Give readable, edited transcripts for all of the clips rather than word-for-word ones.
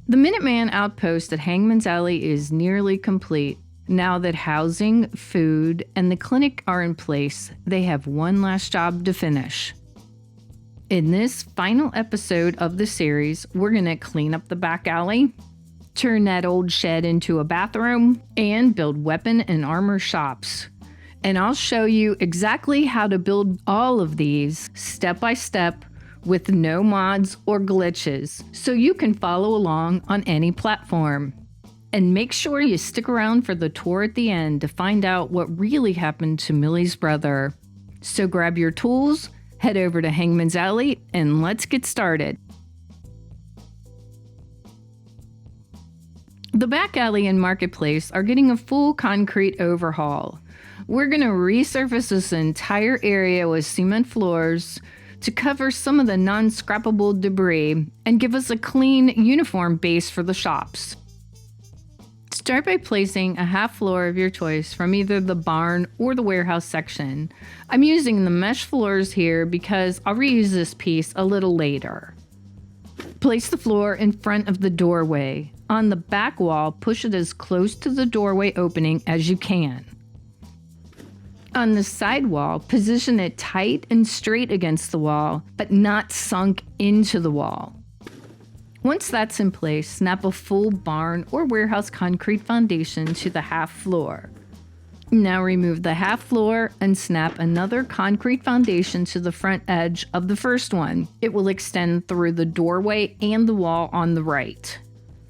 The Minuteman outpost at Hangman's Alley is nearly complete. Now that housing, food, and the clinic are in place, they have one last job to finish. In this final episode of the series, we're going to clean up the back alley, turn that old shed into a bathroom, and build weapon and armor shops. And I'll show you exactly how to build all of these step by step with no mods or glitches, so you can follow along on any platform. And make sure you stick around for the tour at the end to find out what really happened to Millie's brother. So grab your tools, head over to Hangman's Alley, and let's get started. The back alley and marketplace are getting a full concrete overhaul. We're going to resurface this entire area with cement floors to cover some of the non-scrappable debris and give us a clean, uniform base for the shops. Start by placing a half floor of your choice from either the barn or the warehouse section. I'm using the mesh floors here because I'll reuse this piece a little later. Place the floor in front of the doorway. On the back wall, push it as close to the doorway opening as you can. On the side wall, position it tight and straight against the wall, but not sunk into the wall. Once that's in place, snap a full barn or warehouse concrete foundation to the half floor. Now remove the half floor and snap another concrete foundation to the front edge of the first one. It will extend through the doorway and the wall on the right.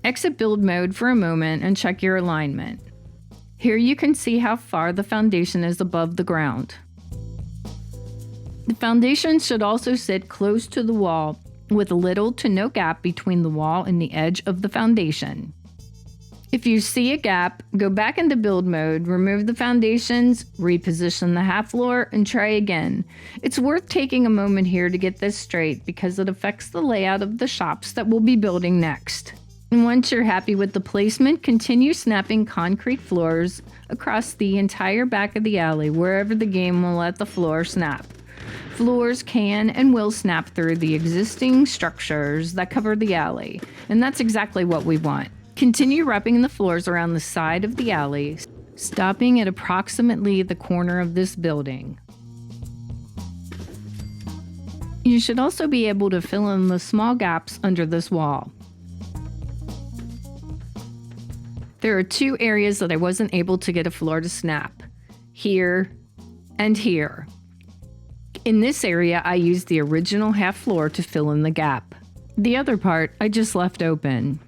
Exit build mode for a moment and check your alignment. Here you can see how far the foundation is above the ground. The foundation should also sit close to the wall with little to no gap between the wall and the edge of the foundation. If you see a gap, go back into build mode, remove the foundations, reposition the half floor, and try again. It's worth taking a moment here to get this straight because it affects the layout of the shops that we'll be building next. And once you're happy with the placement, continue snapping concrete floors across the entire back of the alley wherever the game will let the floor snap. Floors can and will snap through the existing structures that cover the alley, and that's exactly what we want. Continue wrapping the floors around the side of the alley, stopping at approximately the corner of this building. You should also be able to fill in the small gaps under this wall. There are two areas that I wasn't able to get a floor to snap. Here and here. In this area, I used the original half floor to fill in the gap. The other part I just left open.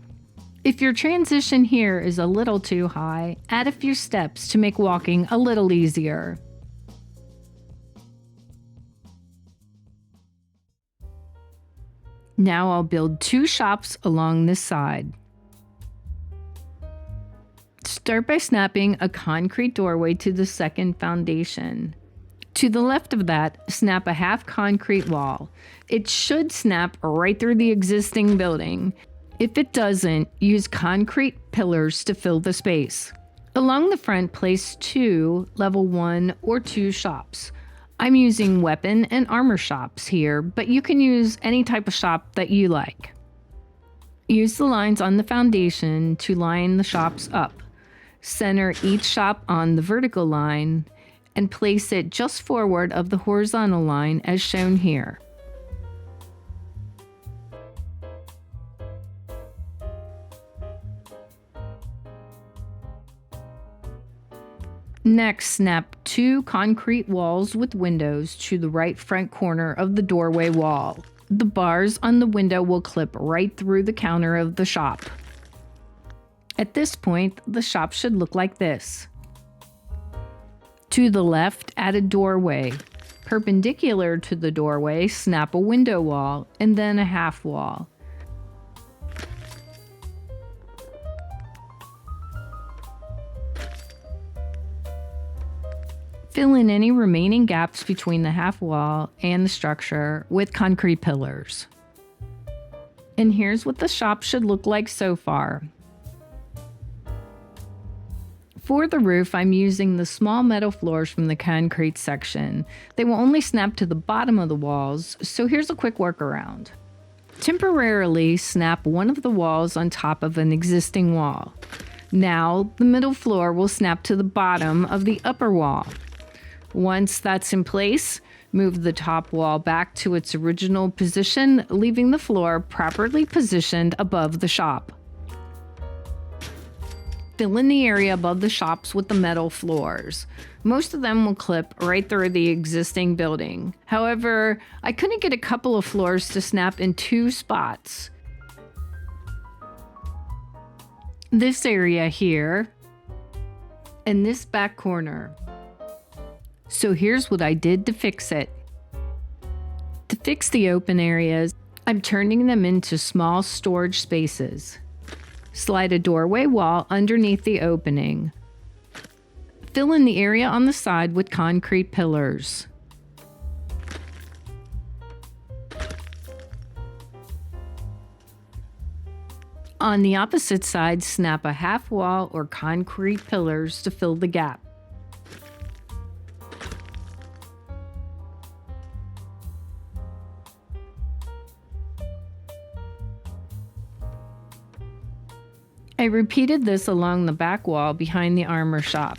If your transition here is a little too high, add a few steps to make walking a little easier. Now I'll build two shops along this side. Start by snapping a concrete doorway to the second foundation. To the left of that, snap a half concrete wall. It should snap right through the existing building. If it doesn't, use concrete pillars to fill the space. Along the front, place two level 1 or 2 shops. I'm using weapon and armor shops here, but you can use any type of shop that you like. Use the lines on the foundation to line the shops up. Center each shop on the vertical line and place it just forward of the horizontal line as shown here. Next, snap two concrete walls with windows to the right front corner of the doorway wall. The bars on the window will clip right through the counter of the shop. At this point, the shop should look like this. To the left, add a doorway. Perpendicular to the doorway, snap a window wall, and then a half wall. Fill in any remaining gaps between the half wall and the structure with concrete pillars. And here's what the shop should look like so far. For the roof, I'm using the small metal floors from the concrete section. They will only snap to the bottom of the walls, so here's a quick workaround. Temporarily snap one of the walls on top of an existing wall. Now, the middle floor will snap to the bottom of the upper wall. Once that's in place, move the top wall back to its original position, leaving the floor properly positioned above the shop. Fill in the area above the shops with the metal floors. Most of them will clip right through the existing building. However, I couldn't get a couple of floors to snap in 2 spots. This area here, and this back corner. So here's what I did to fix it. To fix the open areas, I'm turning them into small storage spaces. Slide a doorway wall underneath the opening. Fill in the area on the side with concrete pillars. On the opposite side, snap a half wall or concrete pillars to fill the gap. I repeated this along the back wall behind the armor shop.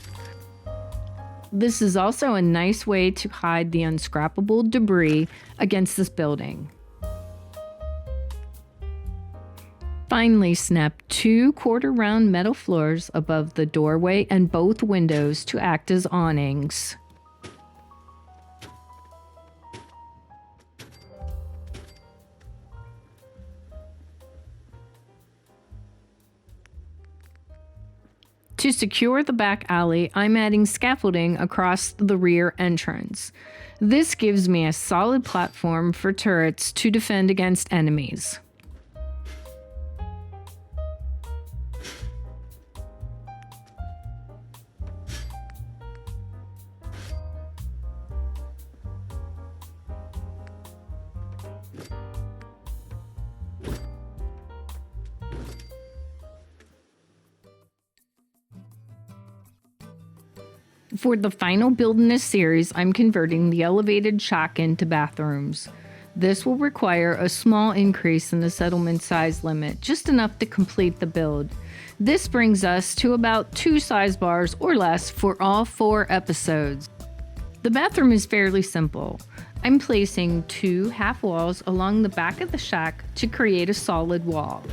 This is also a nice way to hide the unscrappable debris against this building. Finally, snap 2 quarter-round metal floors above the doorway and both windows to act as awnings. To secure the back alley, I'm adding scaffolding across the rear entrance. This gives me a solid platform for turrets to defend against enemies. For the final build in this series, I'm converting the elevated shack into bathrooms. This will require a small increase in the settlement size limit, just enough to complete the build. This brings us to about 2 size bars or less for all 4 episodes. The bathroom is fairly simple. I'm placing 2 half walls along the back of the shack to create a solid wall.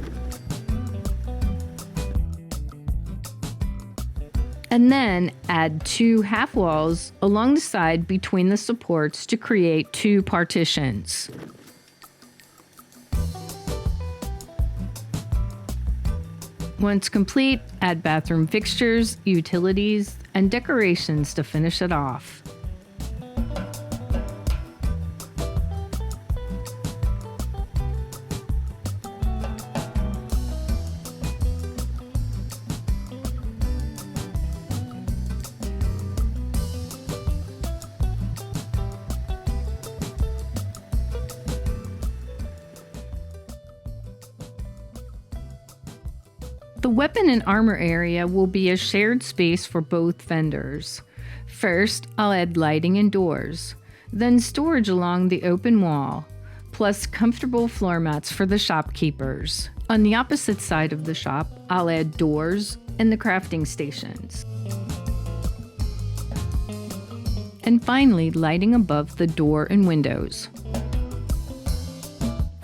And then add 2 half walls along the side between the supports to create 2 partitions. Once complete, add bathroom fixtures, utilities, and decorations to finish it off. The weapon and armor area will be a shared space for both vendors. First, I'll add lighting and doors, then storage along the open wall, plus comfortable floor mats for the shopkeepers. On the opposite side of the shop, I'll add doors and the crafting stations. And finally, lighting above the door and windows.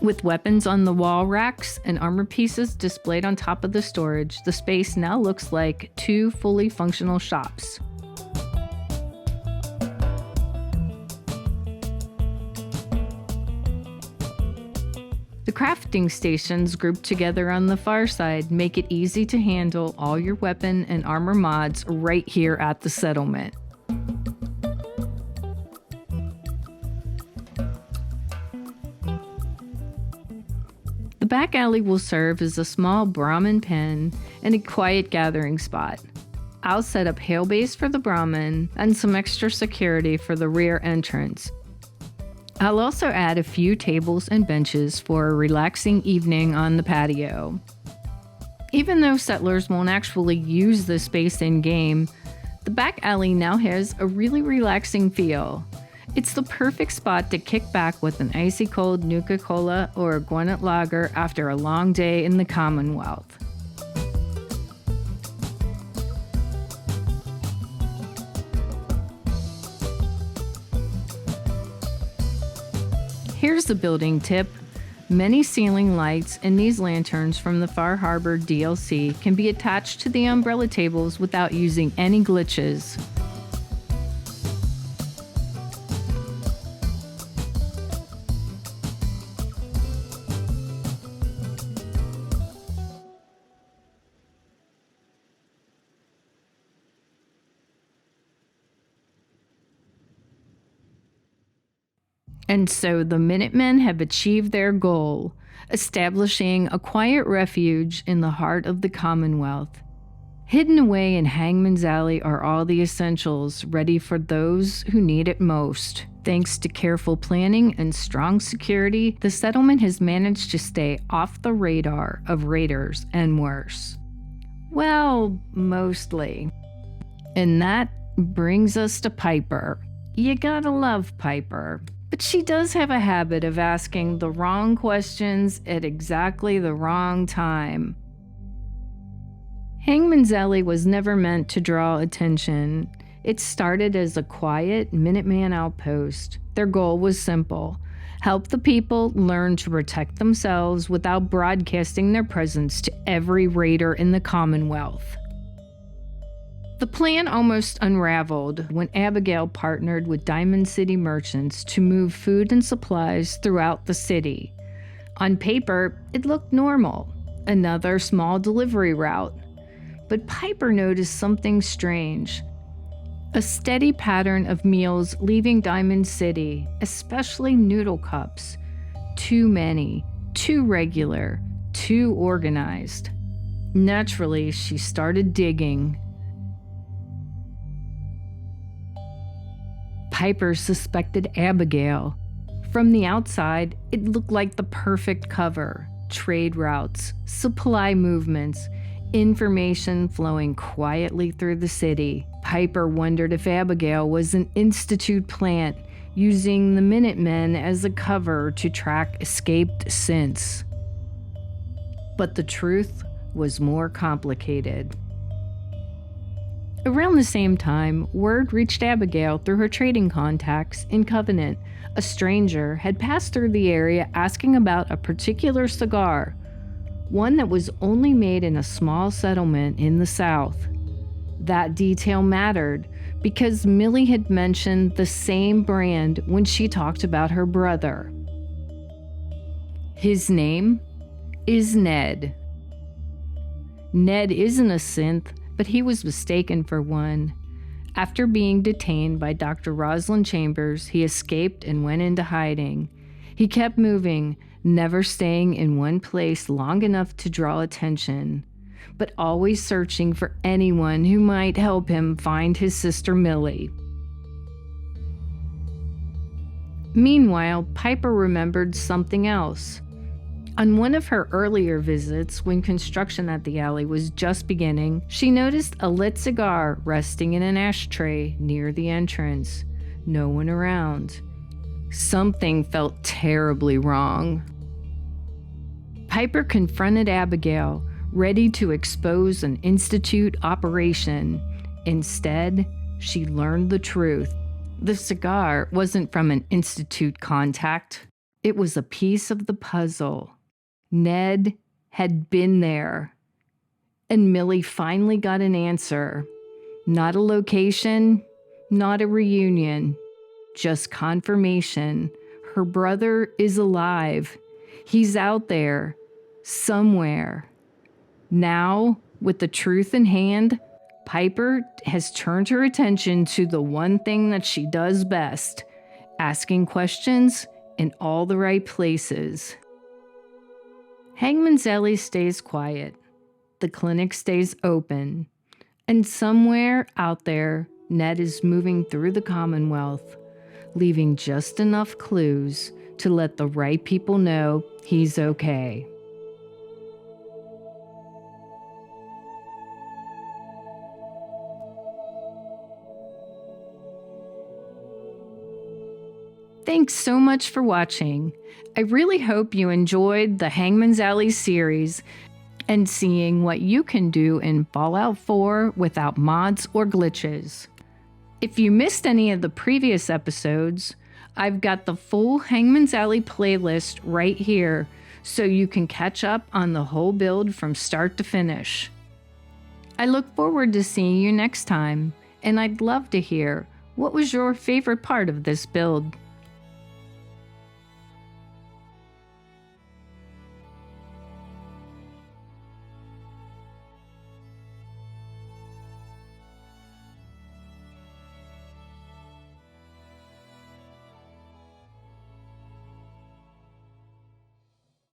With weapons on the wall racks and armor pieces displayed on top of the storage, the space now looks like 2 fully functional shops. The crafting stations grouped together on the far side make it easy to handle all your weapon and armor mods right here at the settlement. The back alley will serve as a small Brahmin pen and a quiet gathering spot. I'll set up hail base for the Brahmin and some extra security for the rear entrance. I'll also add a few tables and benches for a relaxing evening on the patio. Even though settlers won't actually use this space in-game, the back alley now has a really relaxing feel. It's the perfect spot to kick back with an icy cold Nuka-Cola or a Guanet Lager after a long day in the Commonwealth. Here's the building tip. Many ceiling lights and these lanterns from the Far Harbor DLC can be attached to the umbrella tables without using any glitches. And so the Minutemen have achieved their goal, establishing a quiet refuge in the heart of the Commonwealth. Hidden away in Hangman's Alley are all the essentials ready for those who need it most. Thanks to careful planning and strong security, the settlement has managed to stay off the radar of raiders and worse. Well, mostly. And that brings us to Piper. You gotta love Piper. But she does have a habit of asking the wrong questions at exactly the wrong time. Hangman's Alley was never meant to draw attention. It started as a quiet Minuteman outpost. Their goal was simple: help the people learn to protect themselves without broadcasting their presence to every raider in the Commonwealth. The plan almost unraveled when Abigail partnered with Diamond City merchants to move food and supplies throughout the city. On paper, it looked normal, another small delivery route. But Piper noticed something strange. A steady pattern of meals leaving Diamond City, especially noodle cups. Too many, too regular, too organized. Naturally, she started digging. Piper suspected Abigail. From the outside, it looked like the perfect cover. Trade routes, supply movements, information flowing quietly through the city. Piper wondered if Abigail was an Institute plant, using the Minutemen as a cover to track escaped synths. But the truth was more complicated. Around the same time, word reached Abigail through her trading contacts in Covenant. A stranger had passed through the area asking about a particular cigar, one that was only made in a small settlement in the south. That detail mattered because Millie had mentioned the same brand when she talked about her brother. His name is Ned. Ned isn't a synth, but he was mistaken for one. After being detained by Dr. Rosalind Chambers, he escaped and went into hiding. He kept moving, never staying in one place long enough to draw attention, but always searching for anyone who might help him find his sister Millie. Meanwhile, Piper remembered something else. On one of her earlier visits, when construction at the alley was just beginning, she noticed a lit cigar resting in an ashtray near the entrance. No one around. Something felt terribly wrong. Piper confronted Abigail, ready to expose an Institute operation. Instead, she learned the truth. The cigar wasn't from an Institute contact. It was a piece of the puzzle. Ned had been there. And Millie finally got an answer. Not a location, not a reunion, just confirmation. Her brother is alive. He's out there, somewhere. Now, with the truth in hand, Piper has turned her attention to the one thing that she does best: asking questions in all the right places. Hangman's Alley stays quiet. The clinic stays open. And somewhere out there, Ned is moving through the Commonwealth, leaving just enough clues to let the right people know he's okay. Thanks so much for watching. I really hope you enjoyed the Hangman's Alley series and seeing what you can do in Fallout 4 without mods or glitches. If you missed any of the previous episodes, I've got the full Hangman's Alley playlist right here, so you can catch up on the whole build from start to finish. I look forward to seeing you next time, and I'd love to hear what was your favorite part of this build.